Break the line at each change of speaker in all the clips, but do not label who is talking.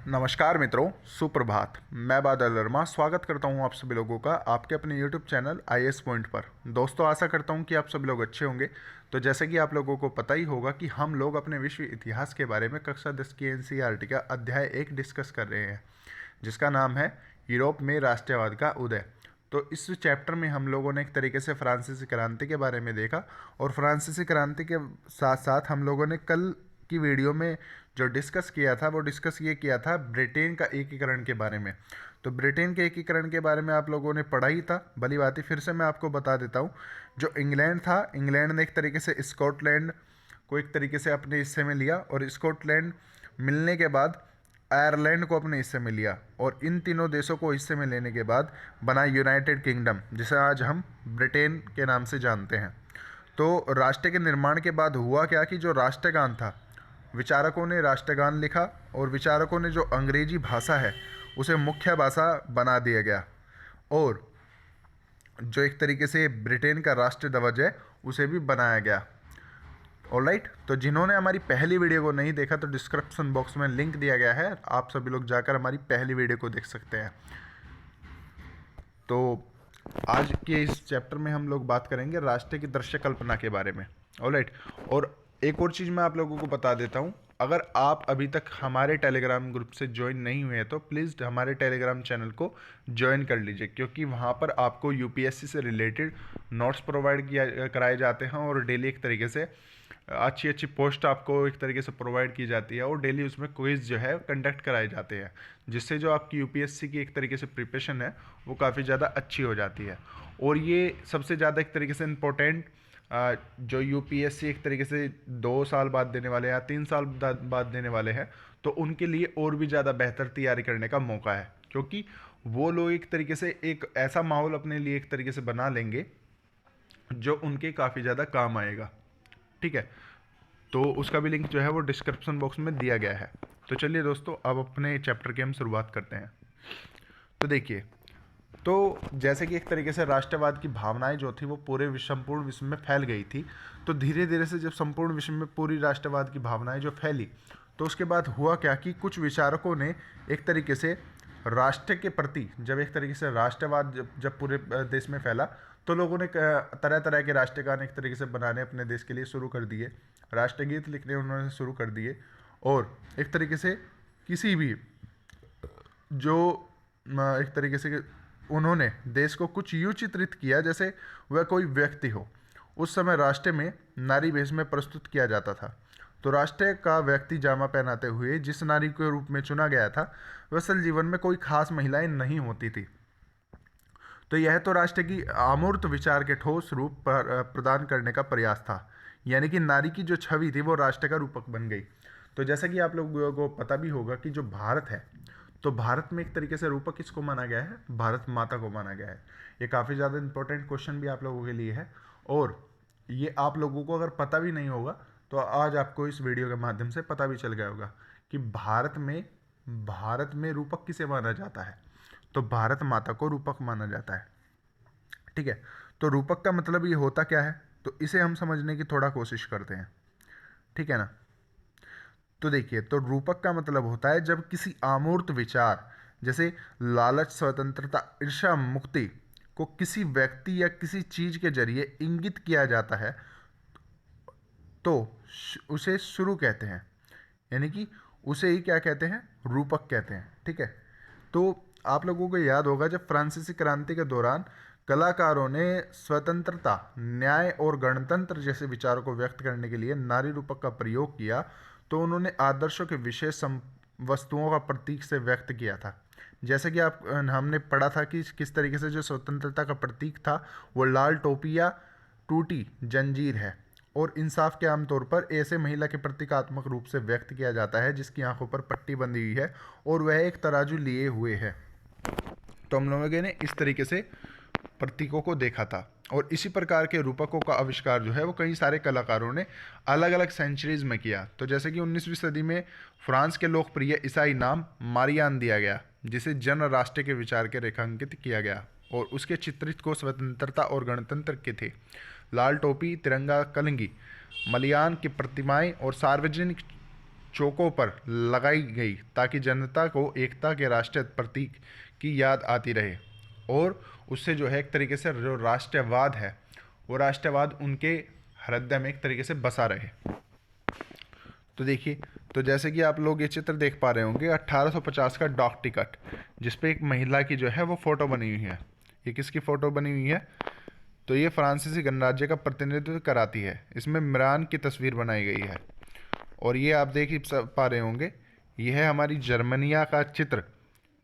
नमस्कार मित्रों, सुप्रभात। मैं बादल वर्मा स्वागत करता हूं आप सभी लोगों का आपके अपने यूट्यूब चैनल IAS पॉइंट पर। दोस्तों, आशा करता हूं कि आप सभी लोग अच्छे होंगे। तो जैसे कि आप लोगों को पता ही होगा कि हम लोग अपने विश्व इतिहास के बारे में कक्षा 10 की NCERT का अध्याय 1 डिस्कस कर रहे हैं, जिसका नाम है यूरोप में राष्ट्रवाद का उदय। तो इस चैप्टर में हम लोगों ने एक तरीके से फ्रांसीसी क्रांति के बारे में देखा, और फ्रांसीसी क्रांति के साथ साथ हम लोगों ने कल की वीडियो में जो डिस्कस किया था वो डिस्कस ये किया था ब्रिटेन का एकीकरण के बारे में। तो ब्रिटेन के एकीकरण के बारे में आप लोगों ने पढ़ा ही था, भली बात ही फिर से मैं आपको बता देता हूँ। जो इंग्लैंड था, इंग्लैंड ने एक तरीके से स्कॉटलैंड को एक तरीके से अपने हिस्से में लिया, और स्कॉटलैंड मिलने के बाद आयरलैंड को अपने हिस्से में लिया, और इन तीनों देशों को हिस्से में लेने के बाद बना यूनाइटेड किंगडम, जिसे आज हम ब्रिटेन के नाम से जानते हैं। तो राष्ट्र के निर्माण के बाद हुआ क्या कि जो राष्ट्रगान था, विचारकों ने राष्ट्रगान लिखा, और विचारकों ने जो अंग्रेजी भाषा है उसे मुख्य भाषा बना दिया गया, और जो एक तरीके से ब्रिटेन का राष्ट्र ध्वज है उसे भी बनाया गया। ऑलराइट, तो जिन्होंने हमारी पहली वीडियो को नहीं देखा तो डिस्क्रिप्शन बॉक्स में लिंक दिया गया है, आप सभी लोग जाकर हमारी पहली वीडियो को देख सकते हैं। तो आज के इस चैप्टर में हम लोग बात करेंगे राष्ट्र की दृश्य कल्पना के बारे में। ऑलराइट, और एक और चीज़ मैं आप लोगों को बता देता हूँ, अगर आप अभी तक हमारे टेलीग्राम ग्रुप से ज्वाइन नहीं हुए हैं तो प्लीज़ हमारे टेलीग्राम चैनल को ज्वाइन कर लीजिए, क्योंकि वहाँ पर आपको UPSC से रिलेटेड नोट्स प्रोवाइड कराए जाते हैं, और डेली एक तरीके से अच्छी अच्छी पोस्ट आपको एक तरीके से प्रोवाइड की जाती है, और डेली उसमें क्विज जो है कंडक्ट कराए जाते हैं, जिससे जो आपकी UPSC की एक तरीके से प्रिपरेशन है वो काफ़ी ज़्यादा अच्छी हो जाती है। और ये सबसे ज़्यादा एक तरीके से इम्पोर्टेंट जो UPSC एक तरीके से 2 साल बाद देने वाले या 3 साल बाद देने वाले हैं, तो उनके लिए और भी ज़्यादा बेहतर तैयारी करने का मौका है, क्योंकि वो लोग एक तरीके से एक ऐसा माहौल अपने लिए एक तरीके से बना लेंगे जो उनके काफ़ी ज़्यादा काम आएगा। ठीक है, तो उसका भी लिंक जो है वो डिस्क्रिप्शन बॉक्स में दिया गया है। तो चलिए दोस्तों, अब अपने चैप्टर की हम शुरुआत करते हैं। तो देखिए, तो जैसे कि एक तरीके से राष्ट्रवाद की भावनाएं जो थी वो पूरे संपूर्ण विश्व में फैल गई थी। तो धीरे धीरे से जब संपूर्ण विश्व में पूरी राष्ट्रवाद की भावनाएं जो फैली, तो उसके बाद हुआ क्या कि कुछ विचारकों ने एक तरीके से राष्ट्र के प्रति, जब एक तरीके से राष्ट्रवाद जब पूरे देश में फैला, तो लोगों ने तरह तरह के राष्ट्रगान एक तरीके से बनाने अपने देश के लिए शुरू कर दिए, राष्ट्रगीत लिखने उन्होंने शुरू कर दिए, और एक तरीके से किसी भी जो एक तरीके से उन्होंने देश को कुछ यूँ चित्रित किया जैसे वह कोई व्यक्ति हो। उस समय राष्ट्र में नारी वेश में प्रस्तुत किया जाता था। तो राष्ट्र का व्यक्ति जामा पहनाते हुए जिस नारी के रूप में चुना गया था, वह असल जीवन में कोई खास महिलाएं नहीं होती थी। तो यह तो राष्ट्र की अमूर्त विचार के ठोस रूप पर प्रदान करने का प्रयास था, यानी कि नारी की जो छवि थी वो राष्ट्र का रूपक बन गई। तो जैसा कि आप लोगों को पता भी होगा कि जो भारत है, तो भारत में एक तरीके से रूपक किसको माना गया है? भारत माता को माना गया है। ये काफ़ी ज़्यादा इंपॉर्टेंट क्वेश्चन भी आप लोगों के लिए है, और ये आप लोगों को अगर पता भी नहीं होगा तो आज आपको इस वीडियो के माध्यम से पता भी चल गया होगा कि भारत में रूपक किसे माना जाता है। तो भारत माता को रूपक माना जाता है। ठीक है, तो रूपक का मतलब ये होता क्या है, तो इसे हम समझने की थोड़ा कोशिश करते हैं। ठीक है ना। तो देखिए, तो रूपक का मतलब होता है जब किसी अमूर्त विचार जैसे लालच, स्वतंत्रता, ईर्ष्या, मुक्ति को किसी व्यक्ति या किसी चीज के जरिए इंगित किया जाता है, तो उसे शुरू कहते हैं, यानी कि उसे ही क्या कहते हैं? रूपक कहते हैं। ठीक है, तो आप लोगों को याद होगा जब फ्रांसीसी क्रांति के दौरान कलाकारों ने स्वतंत्रता, न्याय और गणतंत्र जैसे विचारों को व्यक्त करने के लिए नारी रूपक का प्रयोग किया, तो उन्होंने आदर्शों के विशेष वस्तुओं का प्रतीक से व्यक्त किया था। जैसे कि हमने पढ़ा था कि किस तरीके से जो स्वतंत्रता का प्रतीक था वो लाल टोपी या टूटी जंजीर है, और इंसाफ के आमतौर पर ऐसे महिला के प्रतीकात्मक रूप से व्यक्त किया जाता है जिसकी आंखों पर पट्टी बंधी हुई है और वह एक तराजू लिए हुए है। तो हम लोगों ने इस तरीके से प्रतीकों को देखा था, और इसी प्रकार के रूपकों का आविष्कार जो है वो कई सारे कलाकारों ने अलग अलग सेंचुरीज में किया। तो जैसे कि 19वीं सदी में फ्रांस के लोकप्रिय ईसाई नाम मारियान दिया गया, जिसे जन राष्ट्र के विचार के रेखांकित किया गया, और उसके चित्रित को स्वतंत्रता और गणतंत्र के थे। लाल टोपी, तिरंगा, कलंगी, मलियान की प्रतिमाएं और सार्वजनिक चौकों पर लगाई गई ताकि जनता को एकता के राष्ट्रीय प्रतीक की याद आती रहे, और उससे जो है एक तरीके से जो राष्ट्रवाद है वो राष्ट्रवाद उनके हृदय में एक तरीके से बसा रहे। तो देखिए, तो जैसे कि आप लोग ये चित्र देख पा रहे होंगे 1850 का डाक टिकट, जिसपे एक महिला की जो है वो फोटो बनी हुई है। ये किसकी फोटो बनी हुई है? तो ये फ्रांसीसी गणराज्य का प्रतिनिधित्व कराती है। इसमें मिरान की तस्वीर बनाई गई है। और ये आप देख ही पा रहे होंगे, यह है हमारी जर्मनिया का चित्र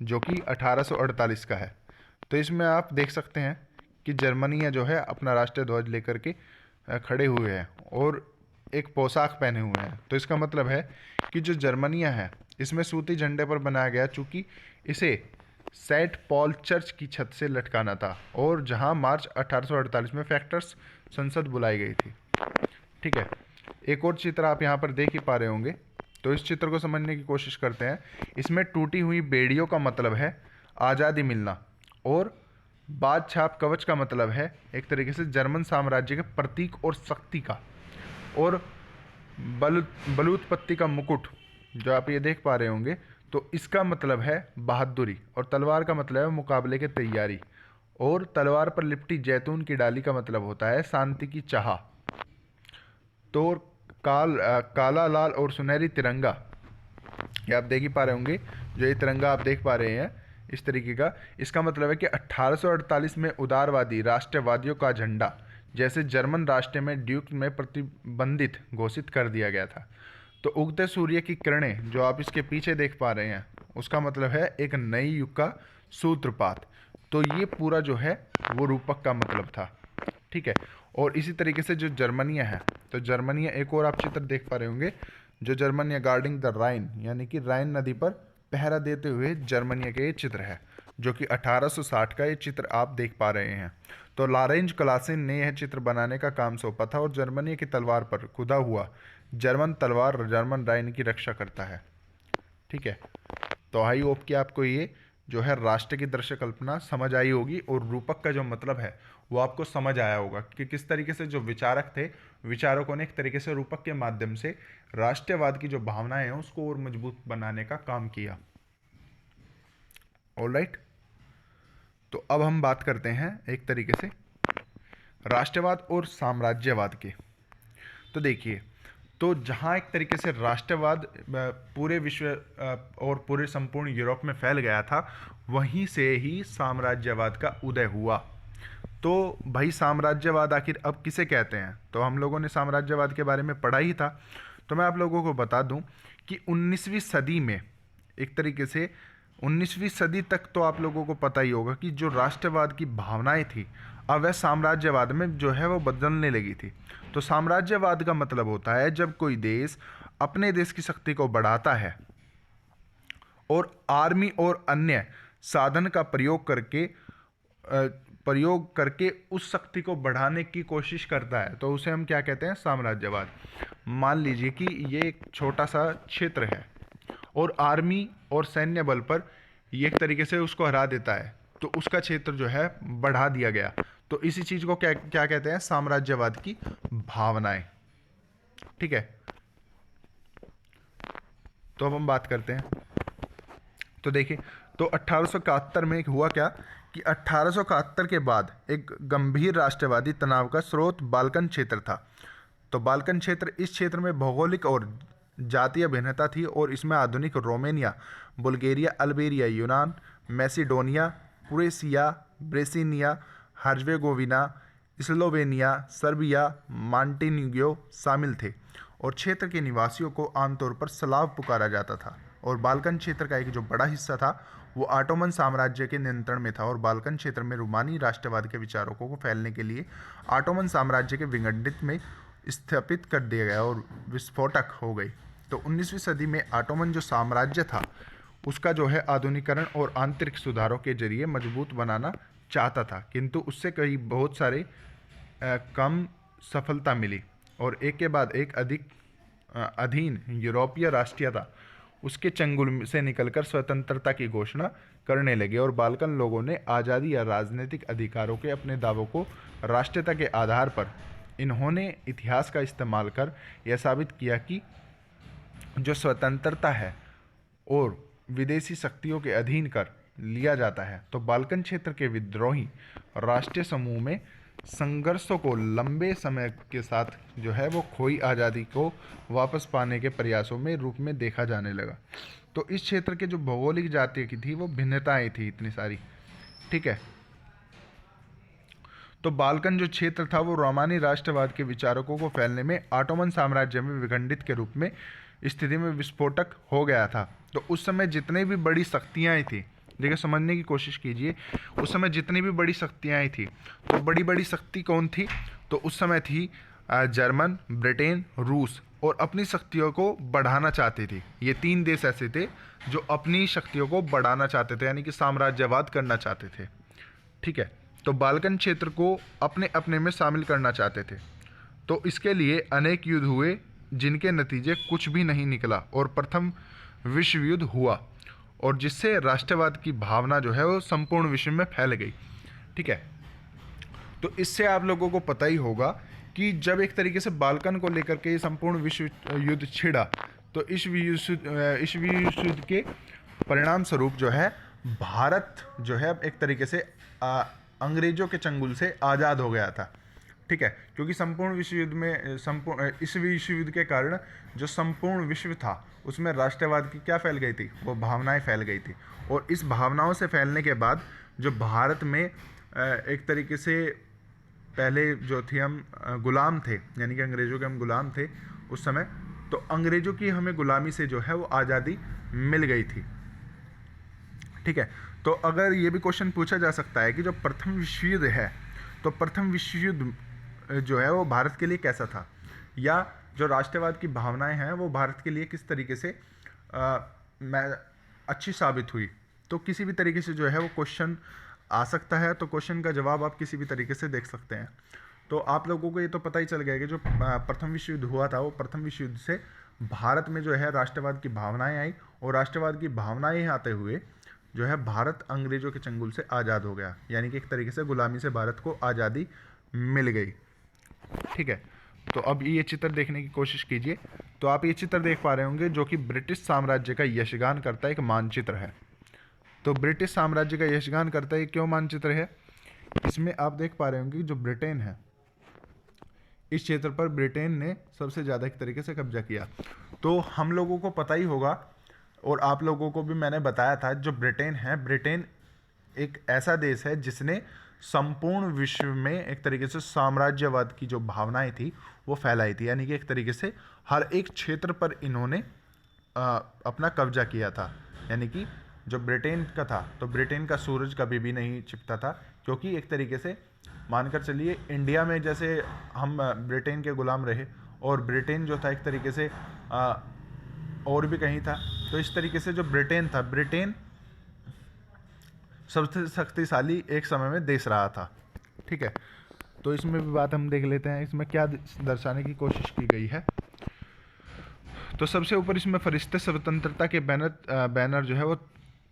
जो कि 1848 का है। तो इसमें आप देख सकते हैं कि जर्मनिया जो है अपना राष्ट्रीय ध्वज लेकर के खड़े हुए हैं और एक पोशाक पहने हुए हैं। तो इसका मतलब है कि जो जर्मनिया है इसमें सूती झंडे पर बनाया गया, चूँकि इसे सेंट पॉल चर्च की छत से लटकाना था, और जहां मार्च 1848 में फैक्टर्स संसद बुलाई गई थी। ठीक है, एक और चित्र आप यहां पर देख ही पा रहे होंगे। तो इस चित्र को समझने की कोशिश करते हैं। इसमें टूटी हुई बेड़ियों का मतलब है आज़ादी मिलना, और बाज छाप कवच का मतलब है एक तरीके से जर्मन साम्राज्य के प्रतीक और शक्ति का, और बलूत पत्ती का मुकुट जो आप ये देख पा रहे होंगे, तो इसका मतलब है बहादुरी, और तलवार का मतलब है मुकाबले की तैयारी, और तलवार पर लिपटी जैतून की डाली का मतलब होता है शांति की चाह। तो काला, लाल और सुनहरी तिरंगा, ये आप देख ही पा रहे होंगे। जो ये तिरंगा आप देख पा रहे हैं इस तरीके का, इसका मतलब है कि 1848 में उदारवादी राष्ट्रवादियों का झंडा जैसे जर्मन राष्ट्र में ड्यूक में प्रतिबंधित घोषित कर दिया गया था। तो उगते सूर्य की किरणें जो आप इसके पीछे देख पा रहे हैं, उसका मतलब है एक नई युग का सूत्रपात। तो ये पूरा जो है वो रूपक का मतलब था। ठीक है, और इसी तरीके से जो जर्मनिया है, तो जर्मनिया एक और आप चित्र देख पा रहे होंगे, जो जर्मनिया गार्डिंग द राइन, यानी कि राइन नदी पर पहरा देते हुए जर्मनिया के ये चित्र है, जो कि 1860 का ये चित्र आप देख पा रहे हैं। तो लॉरेंज क्लासेन ने यह चित्र बनाने का काम सौंपा था, और जर्मनी की तलवार पर खुदा हुआ जर्मन तलवार जर्मन राइन की रक्षा करता है। ठीक है, तो आई होप कि आपको ये जो है राष्ट्र की दृश्य कल्पना समझ आई होगी, और रूपक का जो मतलब है वो आपको समझ आया होगा कि किस तरीके से जो विचारक थे, विचारकों ने एक तरीके से रूपक के माध्यम से राष्ट्रवाद की जो भावनाएं हैं उसको और मजबूत बनाने का काम किया। ऑलराइट, तो अब हम बात करते हैं एक तरीके से राष्ट्रवाद और साम्राज्यवाद के। तो देखिए, तो जहाँ एक तरीके से राष्ट्रवाद पूरे विश्व और पूरे संपूर्ण यूरोप में फैल गया था, वहीं से ही साम्राज्यवाद का उदय हुआ। तो भाई साम्राज्यवाद आखिर अब किसे कहते हैं? तो हम लोगों ने साम्राज्यवाद के बारे में पढ़ा ही था। तो मैं आप लोगों को बता दूं कि 19वीं सदी में एक तरीके से 19वीं सदी तक तो आप लोगों को पता ही होगा कि जो राष्ट्रवाद की भावनाएं थी, अब वह साम्राज्यवाद में जो है वो बदलने लगी थी। तो साम्राज्यवाद का मतलब होता है जब कोई देश अपने देश की शक्ति को बढ़ाता है और आर्मी और अन्य साधन का प्रयोग करके उस शक्ति को बढ़ाने की कोशिश करता है, तो उसे हम क्या कहते हैं? साम्राज्यवाद। मान लीजिए कि ये एक छोटा सा क्षेत्र है और आर्मी और सैन्य बल पर ये एक तरीके से उसको हरा देता है, तो उसका क्षेत्र जो है बढ़ा दिया गया। तो इसी चीज को क्या क्या कहते हैं? साम्राज्यवाद की भावनाएं। ठीक है, तो अब हम बात करते हैं। तो देखिए, तो 1871 में हुआ क्या कि 1871 के बाद एक गंभीर राष्ट्रवादी तनाव का स्रोत बाल्कन क्षेत्र था। तो बाल्कन क्षेत्र, इस क्षेत्र में भौगोलिक और जातीय भिन्नता थी, और इसमें आधुनिक रोमेनिया, बुल्गारिया, अल्बेरिया, यूनान, Macedonia, Croatia, Bosnia, Herzegovina, Slovenia, Serbia, Montenegro शामिल थे, और क्षेत्र के निवासियों को आमतौर पर स्लाव पुकारा जाता था। और बाल्कन क्षेत्र का एक जो बड़ा हिस्सा था वो ऑटोमन साम्राज्य के नियंत्रण में था, और बाल्कन क्षेत्र में रोमानी राष्ट्रवाद के विचारों को फैलने के लिए ऑटोमन साम्राज्य के विघटित में स्थापित कर दिया गया और विस्फोटक हो गई। तो 19वीं सदी में ऑटोमन जो साम्राज्य था उसका जो है आधुनिकरण और आंतरिक सुधारों के जरिए मजबूत बनाना चाहता था, किंतु उससे कई बहुत सारे कम सफलता मिली, और एक के बाद एक अधिक अधीन यूरोपीय राष्ट्रीयता उसके चंगुल से निकलकर स्वतंत्रता की घोषणा करने लगे, और बाल्कन लोगों ने आज़ादी या राजनीतिक अधिकारों के अपने दावों को राष्ट्रीयता के आधार पर इन्होंने इतिहास का इस्तेमाल कर यह साबित किया कि जो स्वतंत्रता है और विदेशी शक्तियों के अधीन कर लिया जाता है, तो बाल्कन क्षेत्र के विद्रोही राष्ट्रीय समूह में संघर्षों को लंबे समय के साथ जो है वो खोई आज़ादी को वापस पाने के प्रयासों में रूप में देखा जाने लगा। तो इस क्षेत्र के जो भौगोलिक जाति की थी वो भिन्नताएं थी इतनी सारी, ठीक है। तो बाल्कन जो क्षेत्र था वो रोमानी राष्ट्रवाद के विचारकों को फैलने में ऑटोमन साम्राज्य में विखंडित के रूप में स्थिति में विस्फोटक हो गया था। तो उस समय जितने भी बड़ी शक्तियाँ थी, देखिए समझने की कोशिश कीजिए, उस समय जितनी भी बड़ी शक्तियाँ थी, तो बड़ी बड़ी शक्ति कौन थी? तो उस समय थी जर्मन, ब्रिटेन, रूस, और अपनी शक्तियों को बढ़ाना चाहते थे। ये 3 देश ऐसे थे जो अपनी शक्तियों को बढ़ाना चाहते थे, यानी कि साम्राज्यवाद करना चाहते थे, ठीक है। तो बाल्कन क्षेत्र को अपने अपने में शामिल करना चाहते थे। तो इसके लिए अनेक युद्ध हुए जिनके नतीजे कुछ भी नहीं निकला, और प्रथम विश्व युद्ध हुआ, और जिससे राष्ट्रवाद की भावना जो है वो संपूर्ण विश्व में फैल गई, ठीक है। तो इससे आप लोगों को पता ही होगा कि जब एक तरीके से बाल्कन को लेकर के ये संपूर्ण विश्व युद्ध छिड़ा, तो इस विश्व युद्ध के परिणाम स्वरूप जो है भारत जो है एक तरीके से अंग्रेजों के चंगुल से आज़ाद हो गया था, ठीक है। क्योंकि संपूर्ण विश्व युद्ध में इस विश्व युद्ध के कारण जो संपूर्ण विश्व था उसमें राष्ट्रवाद की क्या फैल गई थी? वो भावनाएं फैल गई थी। और इस भावनाओं से फैलने के बाद जो भारत में एक तरीके से पहले जो थे हम गुलाम थे, यानी कि अंग्रेज़ों के हम गुलाम थे उस समय, तो अंग्रेज़ों की हमें गुलामी से जो है वो आज़ादी मिल गई थी, ठीक है। तो अगर ये भी क्वेश्चन पूछा जा सकता है कि जो प्रथम विश्व युद्ध है, तो प्रथम विश्व युद्ध जो है वो भारत के लिए कैसा था, या जो राष्ट्रवाद की भावनाएं हैं वो भारत के लिए किस तरीके से अच्छी साबित हुई। तो किसी भी तरीके से जो है वो क्वेश्चन आ सकता है, तो क्वेश्चन का जवाब आप किसी भी तरीके से देख सकते हैं। तो आप लोगों को ये तो पता ही चल गया कि जो प्रथम विश्व युद्ध हुआ था वो प्रथम विश्व युद्ध से भारत में जो है राष्ट्रवाद की भावनाएं आई, और राष्ट्रवाद की भावनाएं आते हुए जो है भारत अंग्रेजों के चंगुल से आज़ाद हो गया, यानी कि एक तरीके से गुलामी से भारत को आज़ादी मिल गई, ठीक है। तो अब ये चित्र देखने की कोशिश कीजिए। तो आप ये चित्र देख पा रहे होंगे जो कि ब्रिटिश साम्राज्य का यशगान करता एक मानचित्र है। तो ब्रिटिश साम्राज्य का यशगान करता है क्यों मानचित्र है? इसमें आप देख पा रहे होंगे जो ब्रिटेन है, इस क्षेत्र पर ब्रिटेन ने सबसे ज़्यादा एक तरीके से कब्जा किया। तो हम लोगों को पता ही होगा, और आप लोगों को भी मैंने बताया था, जो ब्रिटेन है, ब्रिटेन एक ऐसा देश है जिसने संपूर्ण विश्व में एक तरीके से साम्राज्यवाद की जो भावनाएं थी वो फैलाई थी, यानी कि एक तरीके से हर एक क्षेत्र पर इन्होंने अपना कब्जा किया था। यानी कि जो ब्रिटेन का था, तो ब्रिटेन का सूरज कभी भी नहीं छिपता था, क्योंकि एक तरीके से मानकर चलिए इंडिया में जैसे हम ब्रिटेन के गुलाम रहे, और ब्रिटेन जो था एक तरीके से और भी कहीं था, तो इस तरीके से जो ब्रिटेन था, ब्रिटेन सबसे शक्तिशाली एक समय में देश रहा था, ठीक है। तो इसमें भी बात हम देख लेते हैं, इसमें क्या दर्शाने की कोशिश की गई है। तो सबसे ऊपर इसमें फरिश्ते स्वतंत्रता के बैनर जो है वो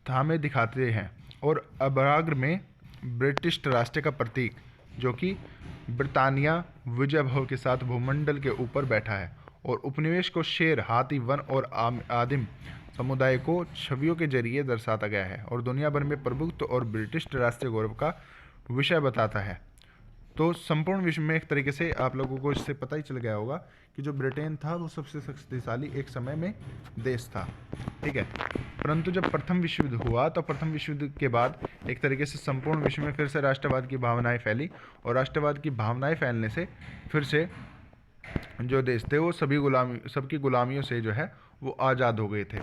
थामे दिखाते हैं, और अब्राग्र में ब्रिटिश राष्ट्र का प्रतीक जो कि ब्रिटानिया विजय भव के साथ भूमंडल के ऊपर बैठा है, और उपनिवेश को शेर, हाथी, वन और आदिम समुदाय को छवियों के जरिए दर्शाता गया है, और दुनिया भर में प्रभुत्व और ब्रिटिश राष्ट्रीय गौरव का विषय बताता है। तो संपूर्ण विश्व में एक तरीके से आप लोगों को इससे पता ही चल गया होगा कि जो ब्रिटेन था वो सबसे शक्तिशाली एक समय में देश था, ठीक है। परंतु जब प्रथम विश्व युद्ध हुआ, तो प्रथम विश्व युद्ध के बाद एक तरीके से संपूर्ण विश्व में फिर से राष्ट्रवाद की भावनाएं फैली, और राष्ट्रवाद की भावनाएं फैलने से फिर से जो देश थे वो सबकी गुलामियों से जो है वो आज़ाद हो गए थे।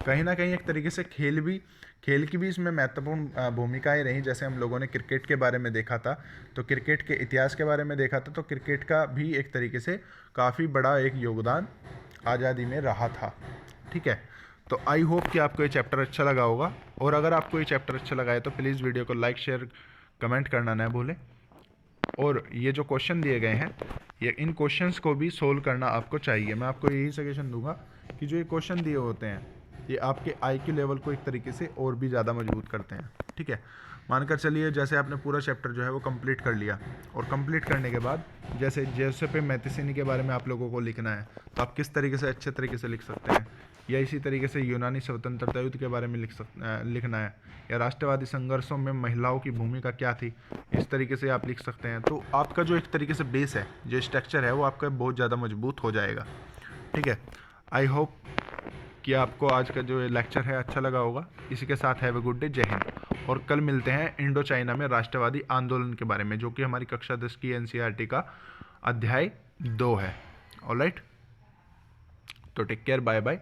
कहीं ना कहीं एक तरीके से खेल की भी इसमें महत्वपूर्ण भूमिकाएं रही। जैसे हम लोगों ने क्रिकेट के बारे में देखा था, तो क्रिकेट के इतिहास के बारे में देखा था, तो क्रिकेट का भी एक तरीके से काफ़ी बड़ा एक योगदान आज़ादी में रहा था, ठीक है। तो आई होप कि आपको ये चैप्टर अच्छा लगा होगा, और अगर आपको ये चैप्टर अच्छा लगा है तो प्लीज़ वीडियो को लाइक, शेयर, कमेंट करना न भूलें। और ये जो क्वेश्चन दिए गए हैं, ये इन क्वेश्चंस को भी सोल्व करना आपको चाहिए। मैं आपको यही सजेशन दूंगा कि जो ये क्वेश्चन दिए होते हैं ये आपके IQ लेवल को एक तरीके से और भी ज़्यादा मजबूत करते हैं, ठीक है। मानकर चलिए जैसे आपने पूरा चैप्टर जो है वो कंप्लीट कर लिया, और कंप्लीट करने के बाद जैसे जोसेफ मैथियनी के बारे में आप लोगों को लिखना है, तो आप किस तरीके से अच्छे तरीके से लिख सकते हैं या इसी तरीके से यूनानी स्वतंत्रता युद्ध के बारे में लिखना है, या राष्ट्रवादी संघर्षों में महिलाओं की भूमिका क्या थी, इस तरीके से आप लिख सकते हैं। तो आपका जो एक तरीके से बेस है, जो स्ट्रक्चर है, वो आपका बहुत ज़्यादा मजबूत हो जाएगा। ठीक है, आई होप कि आपको आज का जो लेक्चर है अच्छा लगा होगा। इसी के साथ हैव ए गुड डे, जय हिंद। और कल मिलते हैं इंडो चाइना में राष्ट्रवादी आंदोलन के बारे में, जो कि हमारी कक्षा 10 की एनसीईआरटी का अध्याय 2 है। ऑलराइट, तो टेक केयर, बाय बाय।